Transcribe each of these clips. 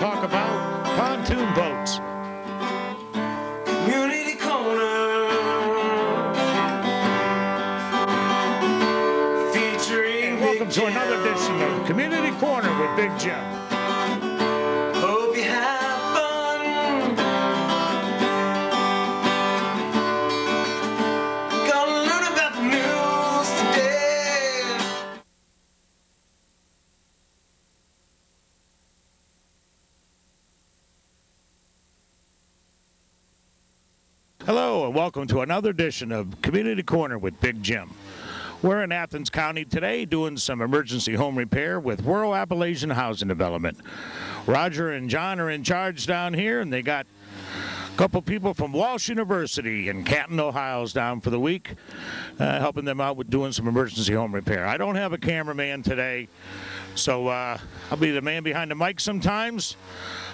talk about pontoon boats. Community Corner, featuring Welcome to another edition of Community Corner with Big Jim. Hope you have fun. Gonna learn about the news today. Hello and welcome to another edition of Community Corner with Big Jim. We're in Athens County today doing some emergency home repair with Rural Appalachian Housing Development. Roger and John are in charge down here, and they got a couple people from Welsh University in Canton, Ohio, down for the week, helping them out with doing some emergency home repair. I don't have a cameraman today, so I'll be the man behind the mic sometimes.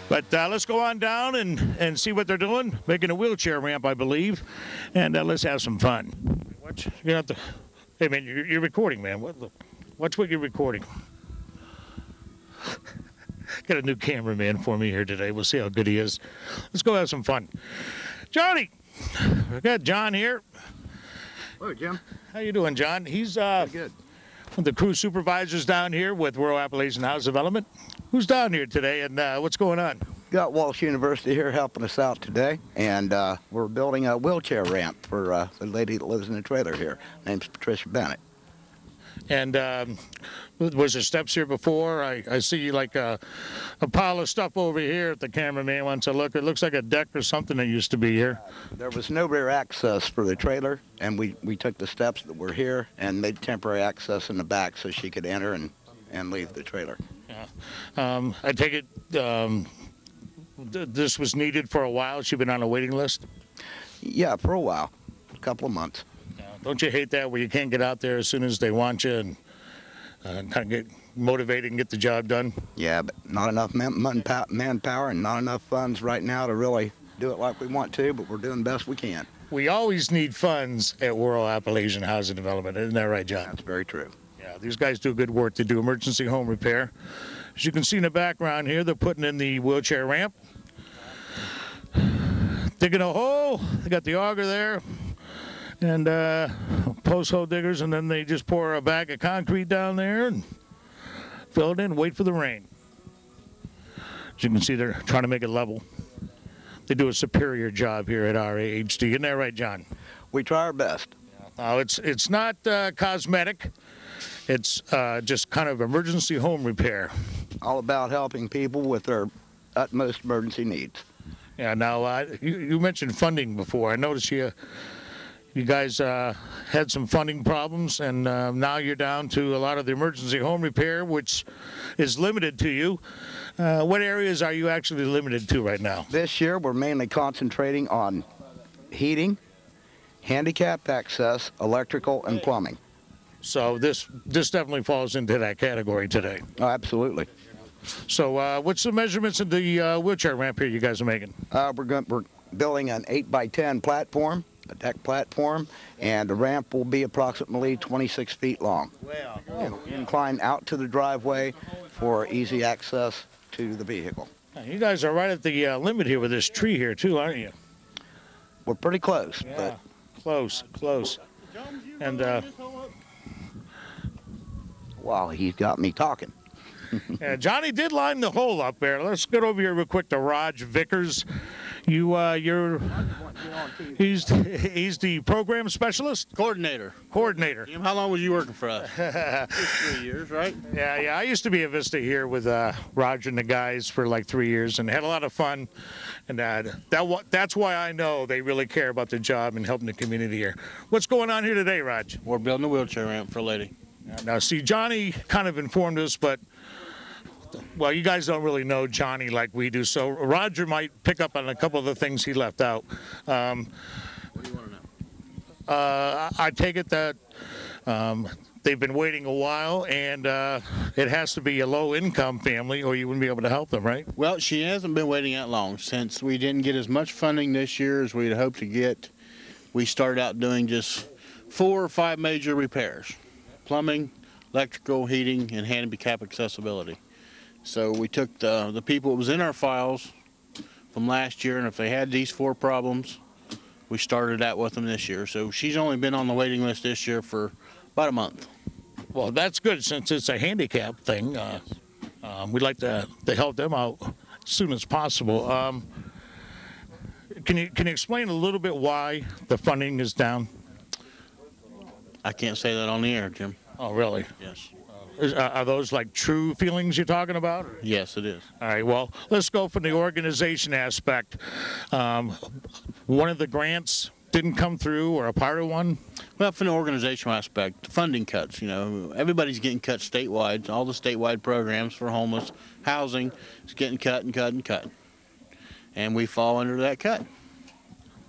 But let's go on down and see what they're doing. Making a wheelchair ramp, I believe. And let's have some fun. What? You have to. Hey, man, you're recording, man. What's what you're recording? Got a new cameraman for me here today. We'll see how good he is. Let's go have some fun. Johnny! We got John here. Hello, Jim. How you doing, John? He's Pretty good. one of the crew supervisors down here with Rural Appalachian Housing Development. Who's down here today, and what's going on? Got Welsh University here helping us out today, and we're building a wheelchair ramp for the lady that lives in the trailer here. Name's Patricia Bennett. And was there steps here before? I see like a pile of stuff over here if the cameraman wants to look. It looks like a deck or something that used to be here. There was no rear access for the trailer, and we took the steps that were here and made temporary access in the back so she could enter and leave the trailer. Yeah. I take it this was needed for a while. She's been on a waiting list? Yeah, for a while, a couple of months. Yeah. Don't you hate that where you can't get out there as soon as they want you and kind of get motivated and get the job done? Yeah, but not enough manpower and not enough funds right now to really do it like we want to, but we're doing the best we can. We always need funds at Rural Appalachian Housing Development. Isn't that right, John? That's very true. Yeah, these guys do good work. They do emergency home repair. As you can see in the background here, they're putting in the wheelchair ramp. Digging a hole. They got the auger there and post hole diggers, and then they just pour a bag of concrete down there and fill it in and wait for the rain. As you can see, they're trying to make it level. They do a superior job here at RAHD. Isn't that right, John? We try our best. Now, it's not cosmetic. It's just kind of emergency home repair. All about helping people with their utmost emergency needs. Yeah, now, you mentioned funding before. I noticed you guys had some funding problems, and now you're down to a lot of the emergency home repair, which is limited to you. What areas are you actually limited to right now? This year, we're mainly concentrating on heating, handicap access, electrical, and plumbing. So this definitely falls into that category today. Oh, absolutely. So what's the measurements of the wheelchair ramp here you guys are making? We're building an 8x10 platform, a deck platform, and the ramp will be approximately 26 feet long. Wow. It'll incline out to the driveway for easy access to the vehicle. You guys are right at the limit here with this tree here too, aren't you? We're pretty close. Yeah, But close. And wow, he's got me talking. yeah, Johnny did line the hole up there. Let's get over here real quick to Raj Vickers. He's the program specialist? Coordinator. Jim, how long was you working for us? 3 years, right? Yeah. I used to be a Vista here with Roger and the guys for like 3 years and had a lot of fun. And that's why I know they really care about the job and helping the community here. What's going on here today, Raj? We're building a wheelchair ramp for a lady. Now, see, Johnny kind of informed us, but well, you guys don't really know Johnny like we do, so Roger might pick up on a couple of the things he left out. What do you want to know? I take it that they've been waiting a while, and it has to be a low-income family, or you wouldn't be able to help them, right? Well, she hasn't been waiting that long. Since we didn't get as much funding this year as we'd hoped to get, we started out doing just 4 or 5 major repairs: plumbing, electrical, heating, and handicap accessibility. So we took the people that was in our files from last year, and if they had these 4 problems, we started out with them this year. So she's only been on the waiting list this year for about a month. Well, that's good since it's a handicap thing. We'd like to help them out as soon as possible. Can you explain a little bit why the funding is down? I can't say that on the air, Jim. Oh, really? Yes. Are those like true feelings you're talking about? Or? Yes, it is. All right, well, let's go from the organization aspect. One of the grants didn't come through, or a part of one? Well, from the organizational aspect, funding cuts, everybody's getting cut statewide. All the statewide programs for homeless housing is getting cut and cut and cut. And we fall under that cut.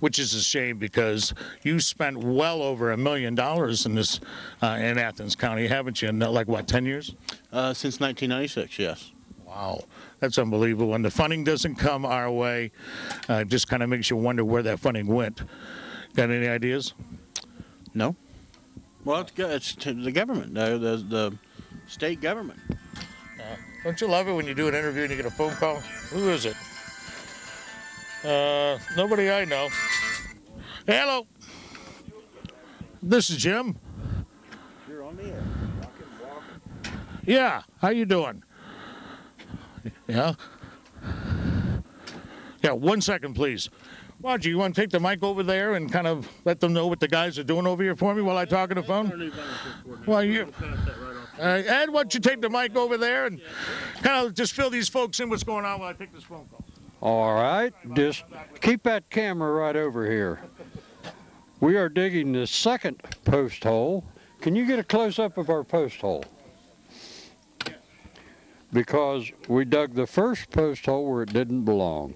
Which is a shame because you spent well over $1 million in this in Athens County, haven't you? In like what, 10 years? Since 1996, yes. Wow, that's unbelievable. When the funding doesn't come our way, it just kind of makes you wonder where that funding went. Got any ideas? No. Well, it's to the government, the state government. Don't you love it when you do an interview and you get a phone call? Who is it? Nobody I know. Hello. This is Jim. You're on the air. Yeah. How you doing? Yeah. Yeah. 1 second, please. Roger, you want to take the mic over there and kind of let them know what the guys are doing over here for me while I talk on the phone? Well, you. Ed, why don't you take the mic over there and kind of just fill these folks in what's going on while I take this phone call? All right, just keep that camera right over here. We are digging the second post hole. Can you get a close-up of our post hole? Because we dug the first post hole where it didn't belong.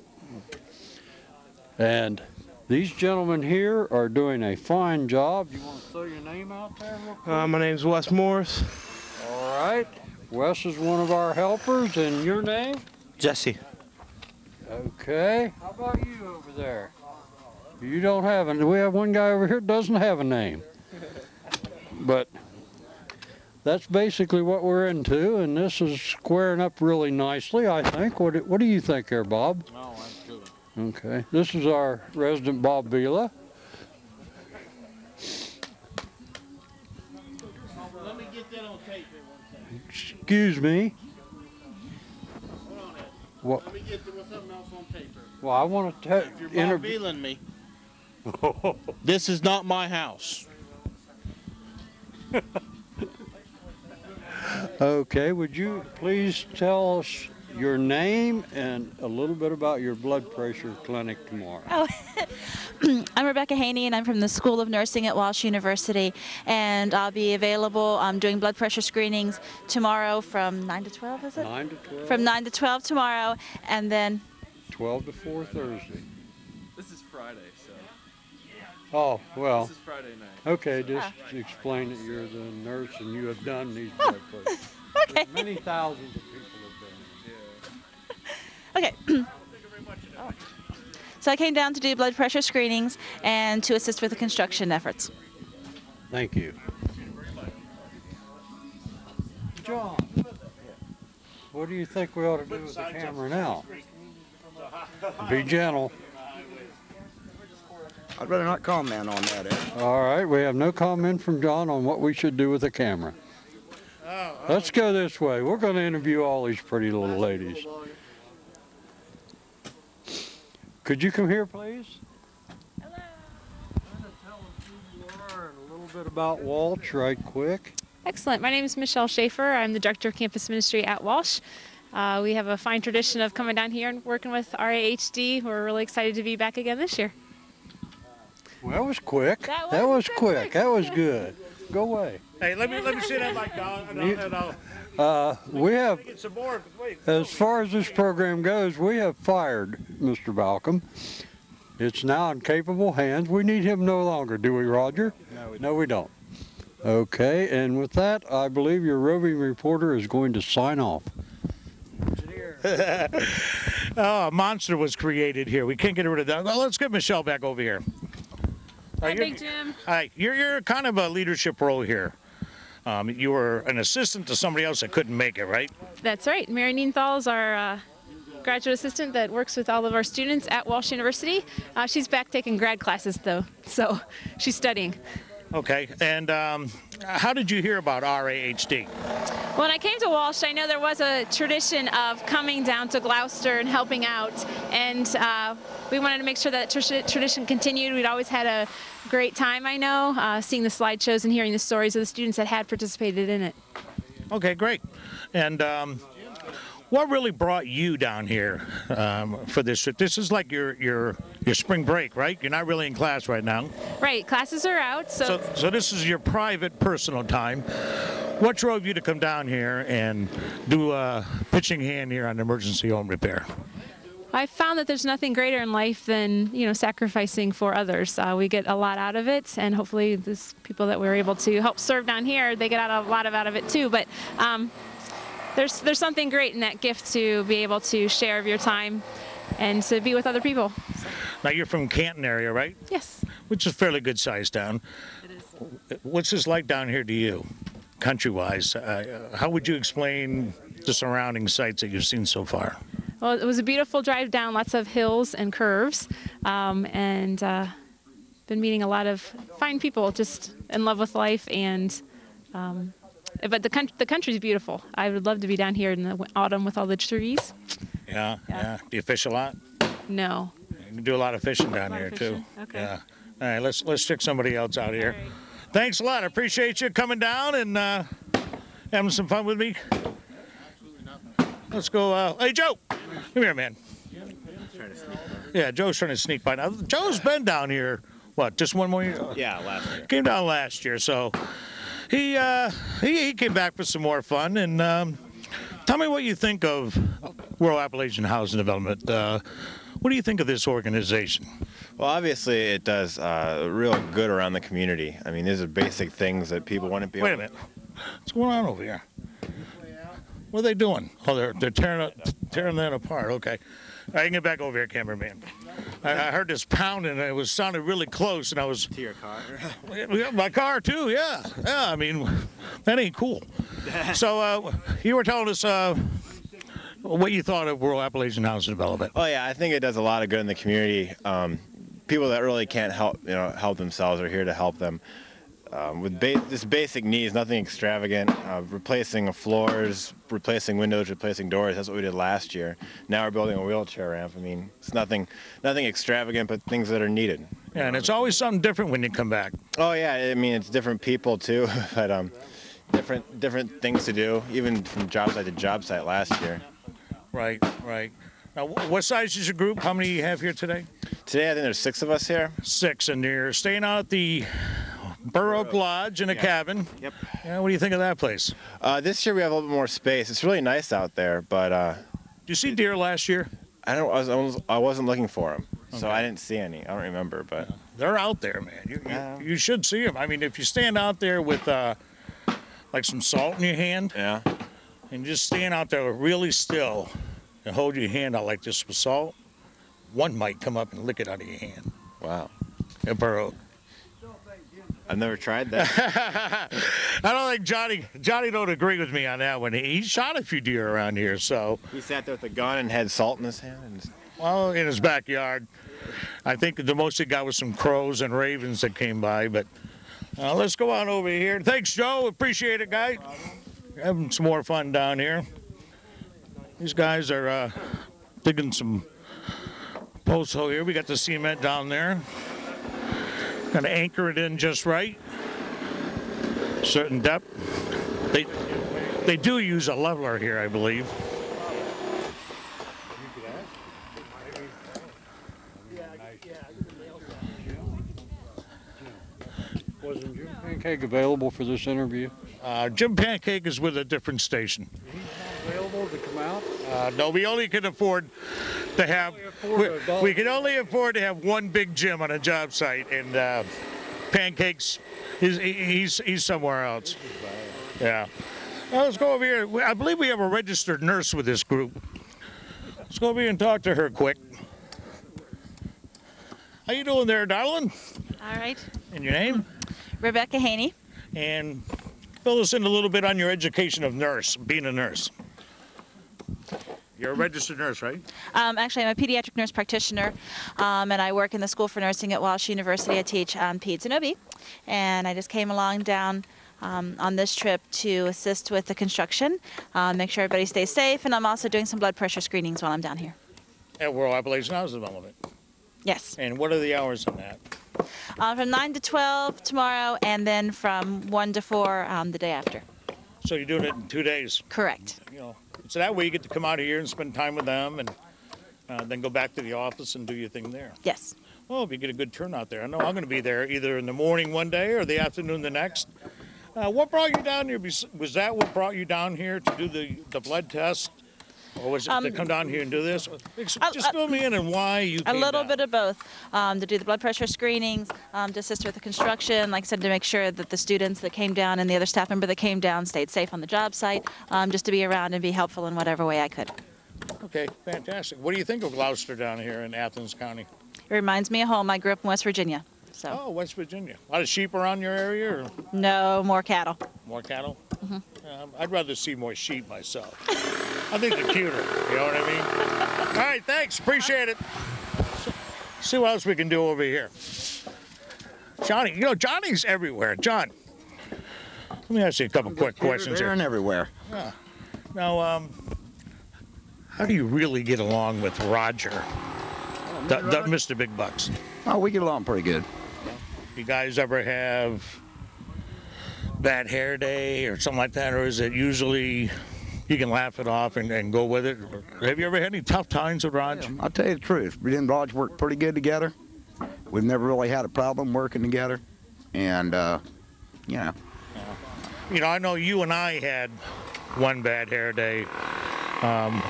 And these gentlemen here are doing a fine job. You want to throw your name out there real quick? My name's Wes Morris. All right, Wes is one of our helpers, and your name? Jesse. Okay, how about you over there? You don't have a, we have one guy over here that doesn't have a name. But that's basically what we're into, and this is squaring up really nicely, I think. What do you think there, Bob? Oh, that's good. Okay, this is our resident Bob Vila. Let me get that on tape here 1 second. Excuse me. Hold on, Ed. What? Let me get something else on tape here. Well, I want to If you're Bob Vealing me, this is not my house. Okay, would you please tell us your name and a little bit about your blood pressure clinic tomorrow? Oh, I'm Rebecca Haney, and I'm from the School of Nursing at Welsh University, and I'll be available doing blood pressure screenings tomorrow from 9 to 12, is it? 9 to 12? From 9 to 12 tomorrow, and then 12 to 4 Thursday. This is Friday, so. Oh, well, This is Friday night. okay, just explain that you're the nurse and you have done these blood pressures. okay. Many thousands of people have done them. Okay. So I came down to do blood pressure screenings and to assist with the construction efforts. Thank you. John, what do you think we ought to do with the camera now? Be gentle. I'd rather not comment on that, Ed. All right, we have no comment from John on what we should do with the camera. Let's go this way. We're going to interview all these pretty little ladies. Could you come here, please? Hello. Tell them who you are and a little bit about Walsh right quick. Excellent. My name is Michelle Schaefer. I'm the Director of Campus Ministry at Welsh. We have a fine tradition of coming down here and working with RAHD. We're really excited to be back again this year. Well, that was quick. That That was was quick. That was good. Go away. Hey, let me see that mic down, and I'll We have, get some more. Wait. as far as this program goes, we have fired Mr. Balcom. It's now in capable hands. We need him no longer, do we, Roger? No, we don't. Okay, and with that, I believe your roving reporter is going to sign off. Oh, a monster was created here. We can't get rid of that. Well, let's get Michelle back over here. Hi, Big Jim. Hi, you're kind of a leadership role here. You were an assistant to somebody else that couldn't make it, right? That's right. Mary Nienthal is our graduate assistant that works with all of our students at Walsh University. She's back taking grad classes, though, so she's studying. Okay, and how did you hear about RAHD? When I came to Walsh, I know there was a tradition of coming down to Gloucester and helping out, and we wanted to make sure that tradition continued. We'd always had a great time, I know, seeing the slideshows and hearing the stories of the students that had participated in it. Okay, great. And what really brought you down here for this trip? This is like your spring break, right? You're not really in class right now. Right, classes are out, so this is your private, personal time. What drove you to come down here and do a pitching hand here on emergency home repair? I found that there's nothing greater in life than, sacrificing for others. We get a lot out of it, and hopefully these people that we're able to help serve down here, they get a lot out of it too. But there's something great in that gift to be able to share of your time and to be with other people. Now you're from Canton area, right? Yes. Which is a fairly good sized town. It is. What's this like down here to you, country-wise? How would you explain the surrounding sites that you've seen so far? Well, it was a beautiful drive down, lots of hills and curves, and been meeting a lot of fine people just in love with life. And but the country's beautiful. I would love to be down here in the autumn with all the trees. Yeah. Do you fish a lot? No. You can do a lot of fishing down here too. Okay. Yeah. All right, let's check somebody else out here. Right. Thanks a lot. I appreciate you coming down and having some fun with me. Let's go. Hey, Joe. Come here, man. Yeah, Joe's trying to sneak by. Now, Joe's been down here, what, just one more year? Yeah, last year. Came down last year, so he came back for some more fun. And tell me what you think of Rural Appalachian Housing Development. What do you think of this organization? Well, obviously it does real good around the community. I mean, these are basic things that people want to be able to... Wait a minute. What's going on over here? What are they doing? Oh, they're tearing that apart. Okay. I can get back over here, cameraman. I heard this pounding, and it sounded really close, and I was... To your car? Yeah, my car, too, yeah. Yeah, I mean, that ain't cool. So you were telling us what you thought of Rural Appalachian Housing Development. Oh, yeah, I think it does a lot of good in the community. People that really can't help themselves are here to help them. With just basic needs, nothing extravagant, replacing floors, replacing windows, replacing doors. That's what we did last year. Now we're building a wheelchair ramp. I mean, it's nothing extravagant, but things that are needed. Yeah, and it's always something different when you come back. Oh yeah, I mean it's different people too, but different things to do, even from job site to job site last year. Right. Now, what size is your group? How many do you have here today? Today I think there's 6 of us here. 6, and you're staying out at the Burr Oak Lodge in a cabin. Yep. Yeah, what do you think of that place? This year we have a little bit more space. It's really nice out there, but Did you see deer last year? I wasn't looking for them, so Okay. I didn't see any. I don't remember, but They're out there, man. You should see them. I mean, if you stand out there with like some salt in your hand, yeah. and just stand out there really still and hold your hand out like this with salt, one might come up and lick it out of your hand. Wow. At Burr Oak. I've never tried that. I don't think Johnny don't agree with me on that one. He shot a few deer around here, so. He sat there with a gun and had salt in his hand. And... Well, in his backyard. I think the most he got was some crows and ravens that came by, but let's go on over here. Thanks, Joe. Appreciate it, guys. Having some more fun down here. These guys are digging some posts over here. We got the cement down there. Got to anchor it in just right. Certain depth. They do use a leveler here, I believe. Wasn't Jim Pancake available for this interview? Jim Pancake is with a different station. He's not available to come out? No, we only can afford to have. We can only afford to have one big Jim on a job site, and Pancakes, he's somewhere else. Yeah. Well, let's go over here. I believe we have a registered nurse with this group. Let's go over here and talk to her quick. How you doing there, darling? All right. And your name? Rebecca Haney. And fill us in a little bit on your education of being a nurse. You're a registered nurse, right? Actually, I'm a pediatric nurse practitioner, and I work in the School for Nursing at Welsh University. I teach peds and OB, and I just came along down on this trip to assist with the construction, make sure everybody stays safe, and I'm also doing some blood pressure screenings while I'm down here. At World Appalachian Housing Development. Yes. And what are the hours on that? From 9 to 12 tomorrow, and then from 1 to 4 the day after. So you're doing it in 2 days? Correct. You know, so that way you get to come out here and spend time with them, and then go back to the office and do your thing there. Yes. Well, if you get a good turnout there. I know I'm going to be there either in the morning one day or the afternoon the next. What brought you down here? Was that what brought you down here to do the blood test? Or was it to come down here and do this? Just fill me in on why you came A little down. bit of both. To do the blood pressure screenings, to assist with the construction, like I said, to make sure that the students that came down and the other staff member that came down stayed safe on the job site, just to be around and be helpful in whatever way I could. Okay, fantastic. What do you think of Gloucester down here in Athens County? It reminds me of home. I grew up in West Virginia. So. Oh, West Virginia. A lot of sheep around your area? Or? No, more cattle. More cattle? Mm-hmm. I'd rather see more sheep myself. I think they're cuter, you know what I mean? All right, thanks. Appreciate it. See what else we can do over here. Johnny, you know, Johnny's everywhere. John, let me ask you a couple quick questions here. And everywhere. Yeah. Now, how do you really get along with Roger, the Mr. Big Bucks? Oh, we get along pretty good. You guys ever have bad hair day or something like that, or is it usually you can laugh it off and go with it? Or have you ever had any tough times with Raj? Yeah, I'll tell you the truth. Me and Raj work pretty good together. We've never really had a problem working together, and you know. You know, I know you and I had one bad hair day.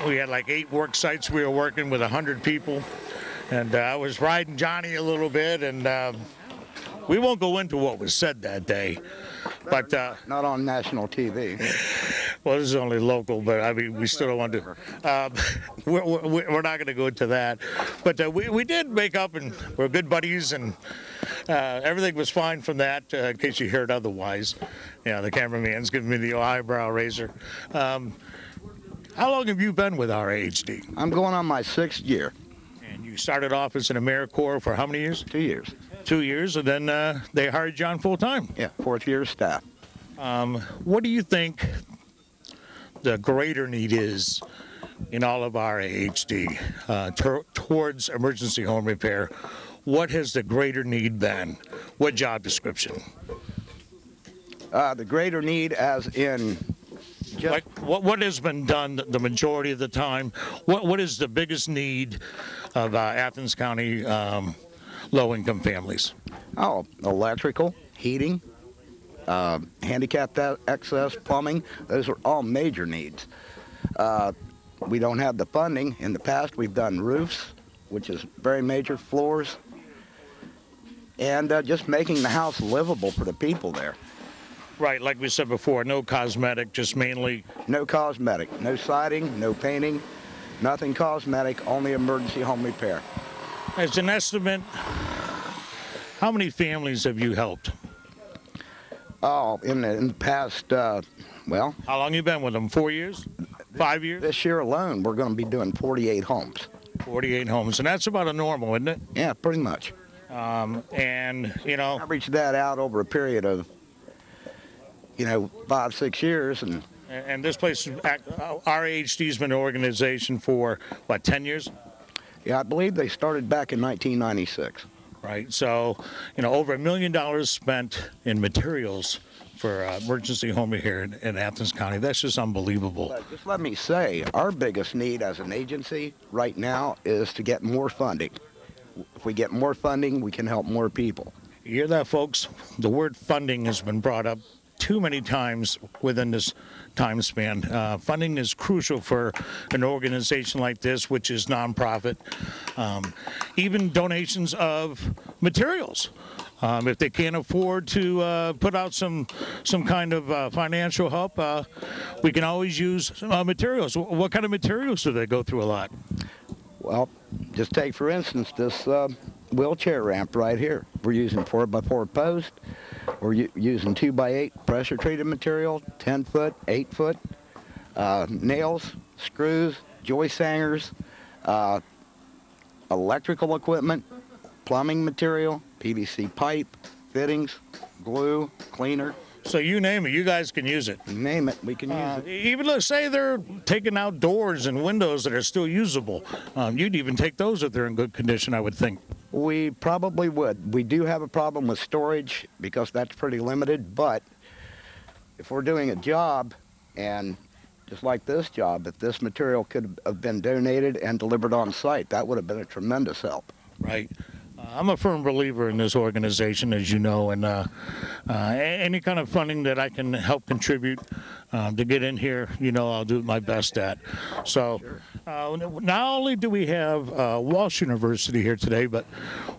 We had like 8 work sites. We were working with 100 people, and I was riding Johnny a little bit, and we won't go into what was said that day, but not on national TV. Well, this is only local, but I mean, we still don't want to. We're not going to go into that, but we did make up, and we're good buddies, and everything was fine from that. In case you heard otherwise, yeah, the cameraman's giving me the eyebrow raiser. How long have you been with RAHD? I'm going on my 6th year. And you started off as an AmeriCorps for how many years? 2 years. 2 years, and then they hired you on full time. Yeah, 4th year staff. What do you think the greater need is in all of RAHD towards emergency home repair? What has the greater need been? What job description? The greater need as in just... Like what has been done the majority of the time? What is the biggest need of Athens County low-income families? Oh, electrical, heating, handicapped access, plumbing. Those are all major needs. We don't have the funding. In the past, we've done roofs, which is very major, floors, and just making the house livable for the people there. Right, like we said before, no cosmetic, just mainly... No cosmetic, no siding, no painting, nothing cosmetic, only emergency home repair. As an estimate, how many families have you helped? Oh, in the past, well... How long have you been with them, 4 years? 5 years? This year alone, we're going to be doing 48 homes. 48 homes, and that's about a normal, isn't it? Yeah, pretty much. And, you know... Average that out over a period of, 5, 6 years, And this place, RAHD's been an organization for, what, 10 years? Yeah, I believe they started back in 1996. Right, so, over $1 million spent in materials for emergency home repair in Athens County. That's just unbelievable. But just let me say, our biggest need as an agency right now is to get more funding. If we get more funding, we can help more people. You hear that, folks? The word funding has been brought up too many times within this time span. Funding is crucial for an organization like this, which is nonprofit. Even donations of materials. If they can't afford to put out some kind of financial help, we can always use materials. What kind of materials do they go through a lot? Well, just take, for instance, this wheelchair ramp right here. We're using 4x4 post. We're using 2x8 pressure-treated material, 10-foot, 8-foot, nails, screws, joist hangers, electrical equipment, plumbing material, PVC pipe, fittings, glue, cleaner. So you name it, you guys can use it. You name it, we can use it. Even let's say they're taking out doors and windows that are still usable. You'd even take those if they're in good condition, I would think. We probably would. We do have a problem with storage because that's pretty limited, but if we're doing a job, and just like this job, if this material could have been donated and delivered on site, that would have been a tremendous help. Right. I'm a firm believer in this organization, as you know, and any kind of funding that I can help contribute to get in here, you know, I'll do my best at. So not only do we have Welsh University here today, but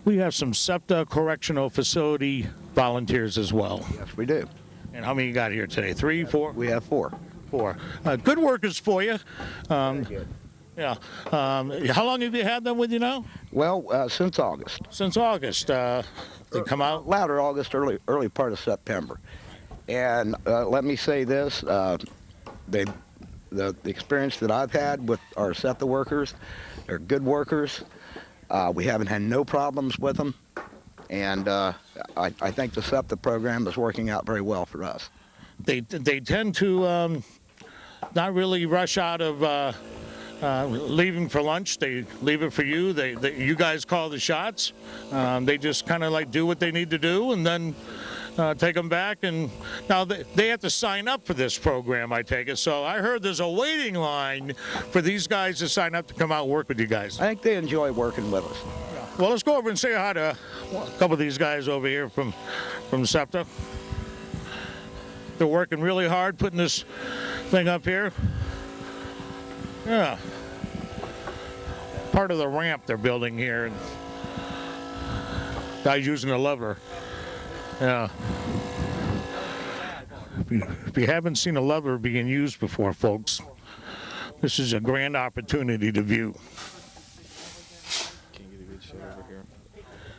we have some SEPTA Correctional Facility volunteers as well. Yes, we do. And how many you got here today? 3, 4? We have 4. 4. Good workers for you. Very good. Yeah. How long have you had them with you now? Well, since August. Since August. They come out? Latter August, early part of September. And let me say this, the experience that I've had with our SEPTA workers, they're good workers. We haven't had no problems with them. And I think the SEPTA program is working out very well for us. They tend to not really rush out of leaving for lunch. They leave it for you. You guys call the shots. They just kind of like do what they need to do and then take them back. And now they have to sign up for this program, I take it. So I heard there's a waiting line for these guys to sign up to come out and work with you guys. I think they enjoy working with us. Well, let's go over and say hi to a couple of these guys over here from SEPTA. They're working really hard putting this thing up here. Yeah. Part of the ramp they're building here. And guys using a lever. Yeah. If you haven't seen a lever being used before, folks, this is a grand opportunity to view.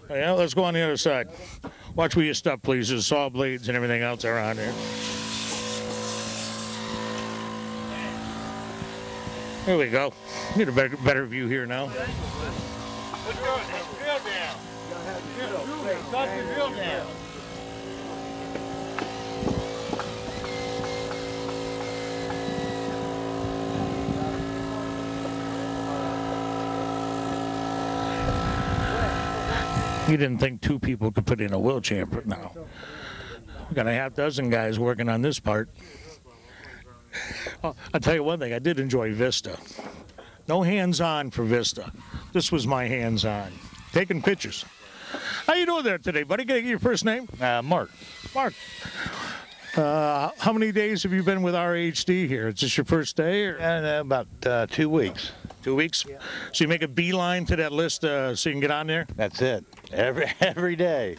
Yeah, let's go on the other side. Watch where you step, please. There's saw blades and everything else around here. There we go. Get a better view here now. You didn't think 2 people could put in a wheelchair, but now we got a half dozen guys working on this part. I'll tell you one thing, I did enjoy Vista. No hands-on for Vista. This was my hands-on. Taking pictures. How you doing there today, buddy? Can I get your first name? Mark. Mark. How many days have you been with RAHD here? Is this your first day? Or? About 2 weeks. 2 weeks? Yeah. So you make a beeline to that list so you can get on there? That's it. Every day.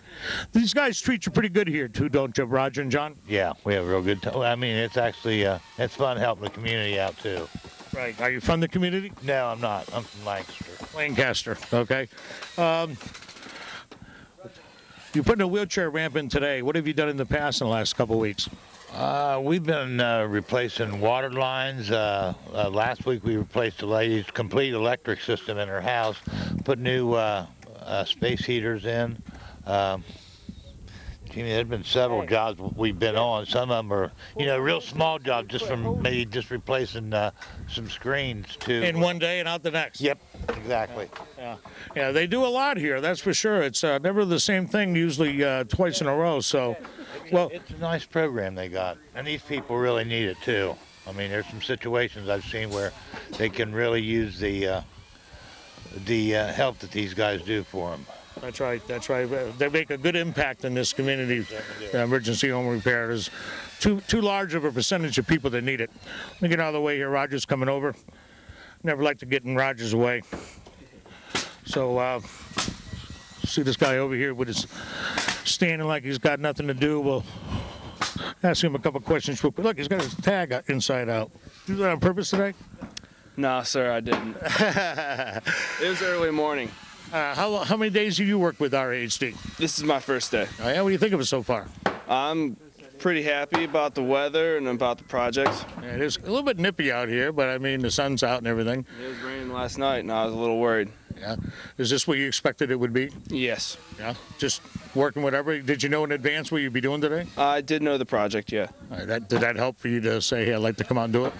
These guys treat you pretty good here too, don't you, Roger and John? Yeah, we have a real good time. I mean, it's actually, it's fun helping the community out too. Right. Are you from the community? No, I'm not. I'm from Lancaster. Lancaster, okay. You're putting a wheelchair ramp in today. What have you done in the past in the last couple of weeks? We've been replacing water lines. Last week we replaced the lady's complete electric system in her house, put new space heaters in. There's been several jobs we've been on. Some of them are, real small jobs, just from maybe just replacing some screens too. In one day and out the next. Yep, exactly. Yeah, they do a lot here, that's for sure. It's never the same thing, usually twice in a row. So, well, it's a nice program they got, and these people really need it too. I mean, there's some situations I've seen where they can really use the help that these guys do for them. That's right. That's right. They make a good impact in this community. Emergency home repair is too large of a percentage of people that need it. Let me get out of the way here. Roger's coming over. Never like to get in Roger's way. So see this guy over here with his standing like he's got nothing to do. We'll ask him a couple questions real quick. Look, he's got his tag inside out. Did you do that on purpose today? No, sir, I didn't. It was early morning. How many days have you worked with RAHD? This is my first day. Oh, yeah? What do you think of it so far? I'm pretty happy about the weather and about the project. Yeah, it is a little bit nippy out here, but I mean the sun's out and everything. It was raining last night, and I was a little worried. Yeah. Is this what you expected it would be? Yes. Yeah. Just working whatever. Did you know in advance what you'd be doing today? I did know the project, yeah. All right, did that help for you to say, hey, I'd like to come out and do it?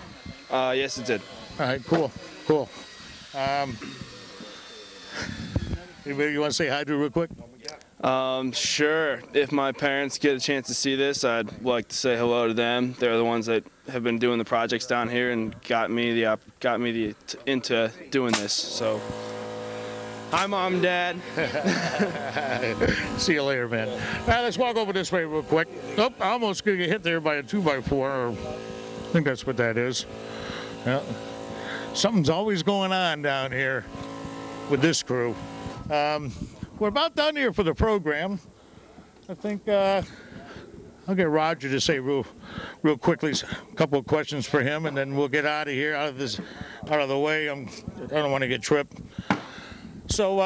Yes, it did. All right, cool. Anybody you want to say hi to real quick? Sure. If my parents get a chance to see this, I'd like to say hello to them. They're the ones that have been doing the projects down here and got me into doing this. So, hi, Mom and Dad. See you later, man. All right, let's walk over this way real quick. Oh, I almost gonna get hit there by a 2x4. Or I think that's what that is. Yeah. Something's always going on down here with this crew. We're about done here for the program. I think I'll get Roger to say real quickly a couple of questions for him, and then we'll get out of here, out of the way. I don't want to get tripped. So,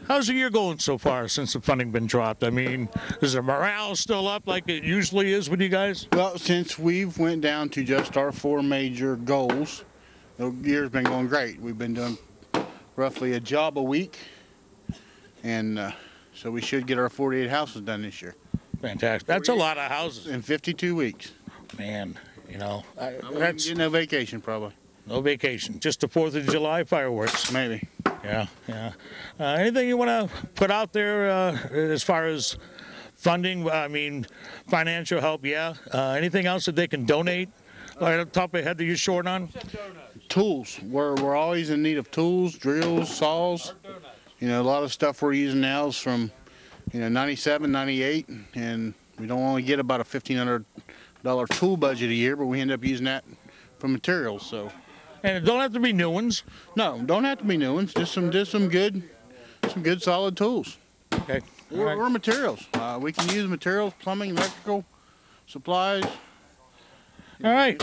how's the year going so far since the funding been dropped? I mean, is the morale still up like it usually is with you guys? Well, since we've went down to just our 4 major goals, the year's been going great. We've been doing roughly a job a week, and so we should get our 48 houses done this year. Fantastic. That's a lot of houses. In 52 weeks. Man, you know, That's get no vacation probably. No vacation, just the 4th of July fireworks. Maybe. Yeah. Anything you want to put out there as far as funding? I mean, financial help, yeah. Anything else that they can donate? Right up top of your head that you're short on? Tools. We're always in need of tools, drills, saws. You know, a lot of stuff we're using now is from, 97, 98, and we don't only get about a $1,500 tool budget a year, but we end up using that for materials. So. And it don't have to be new ones. No, don't have to be new ones. Just some good solid tools. Okay. Or materials. We can use materials, plumbing, electrical, supplies. All right.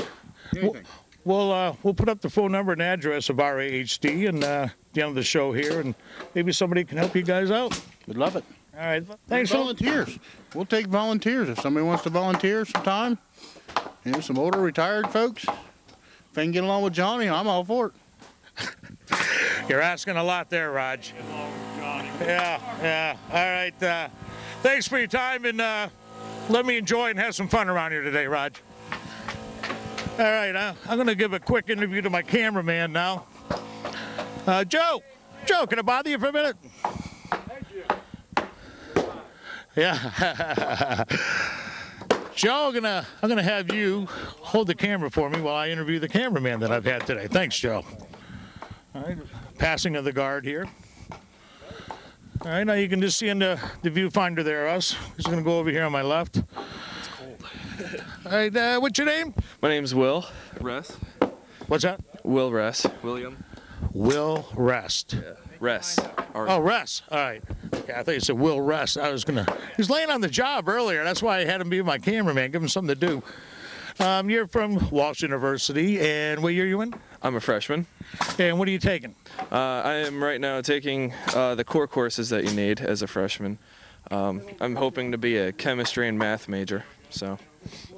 Anything. We'll put up the phone number and address of RAHD and the end of the show here, and maybe somebody can help you guys out. We'd love it. All right. Thanks. Volunteers. We'll take volunteers if somebody wants to volunteer some time. Some older retired folks. If I can get along with Johnny, I'm all for it. You're asking a lot there, Raj. Yeah. All right. Thanks for your time, and let me enjoy and have some fun around here today, Raj. All right, I'm going to give a quick interview to my cameraman now. Joe, can I bother you for a minute? Yeah. Joe, I'm gonna have you hold the camera for me while I interview the cameraman that I've had today. Thanks, Joe. All right, passing of the guard here. All right, now you can just see in the viewfinder there us. Just gonna go over here on my left. It's cold. All right, what's your name? My name's Will Rest. What's that? Will Rest. William. Will Rest. Yeah. Rest. Oh, Rest. All right. Yeah, I thought you said Will Rest. He's laying on the job earlier. That's why I had him be my cameraman, give him something to do. You're from Welsh University, and what year are you in? I'm a freshman. And what are you taking? I am right now taking the core courses that you need as a freshman. I'm hoping to be a chemistry and math major. So.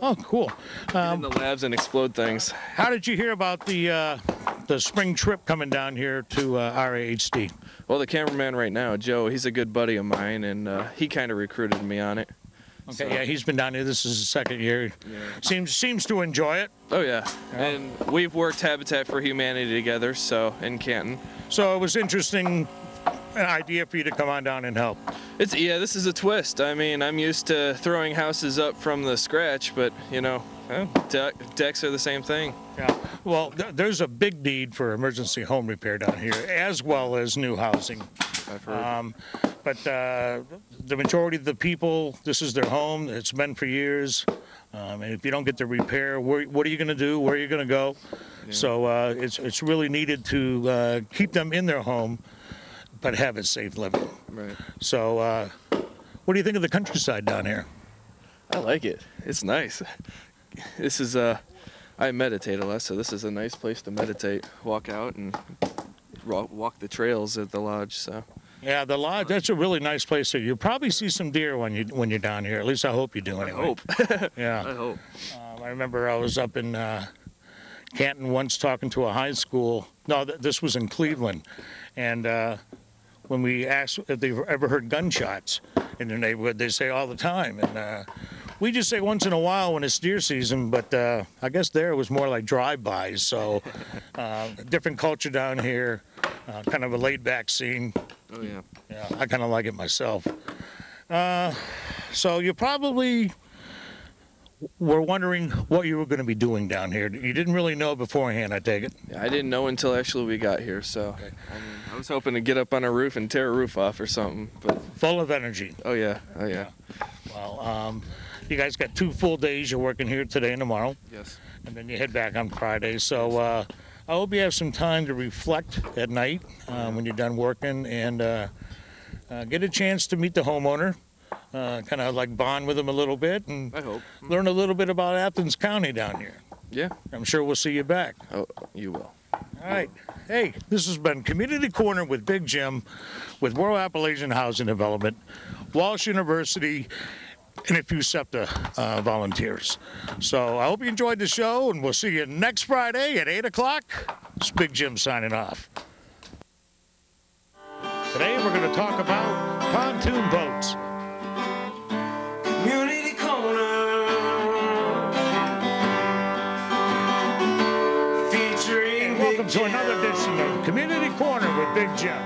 Oh, cool. Get in the labs and explode things. How did you hear about the spring trip coming down here to RAHD? Well, the cameraman right now, Joe, he's a good buddy of mine, and he kind of recruited me on it. Okay, so. Yeah, he's been down here. This is his second year. Yeah. Seems to enjoy it. Oh, yeah. And we've worked Habitat for Humanity together, so in Canton. So it was interesting, an idea for you to come on down and help. This is a twist. I mean, I'm used to throwing houses up from the scratch, but, decks are the same thing. Yeah. Well, there's a big need for emergency home repair down here, as well as new housing. I've heard. But the majority of the people, this is their home. It's been for years. And if you don't get the repair, what are you going to do? Where are you going to go? Yeah. So it's really needed to keep them in their home, but have it safe living. Right. So what do you think of the countryside down here? I like it. It's nice. This is I meditate a lot, so this is a nice place to meditate. Walk out and walk the trails at the lodge. So Yeah, the lodge, that's a really nice place. You'll probably see some deer when you're down here. At least I hope you do anyway. I hope. Yeah. I hope. I remember I was up in Canton once talking to a high school. No, this was in Cleveland. And when we asked if they've ever heard gunshots in their neighborhood, they say all the time. And we just say once in a while when it's deer season, but I guess there it was more like drive-bys. So different culture down here, kind of a laid-back scene. Oh, yeah. Yeah, I kind of like it myself. So you probably were wondering what you were going to be doing down here. You didn't really know beforehand, I take it. Yeah, I didn't know until actually we got here, so Okay. I was hoping to get up on a roof and tear a roof off or something. But Full of energy. oh yeah, oh yeah. Well, you guys got 2 full days. You're working here today and tomorrow, Yes. and then you head back on Friday. So I hope you have some time to reflect at night when you're done working and get a chance to meet the homeowner, kind of like bond with him a little bit and I hope. learn a little bit about Athens County down here. Yeah. I'm sure we'll see you back. Oh, you will. All right. Hey, this has been Community Corner with Big Jim with Rural Appalachian Housing Development, Walsh University, and a few SEPTA volunteers. So I hope you enjoyed the show, and we'll see you next Friday at 8 o'clock. It's Big Jim signing off. Today we're going to talk about pontoon boats. Community Corner. Featuring And welcome Big to another Jim. edition of Community Corner with Big Jim.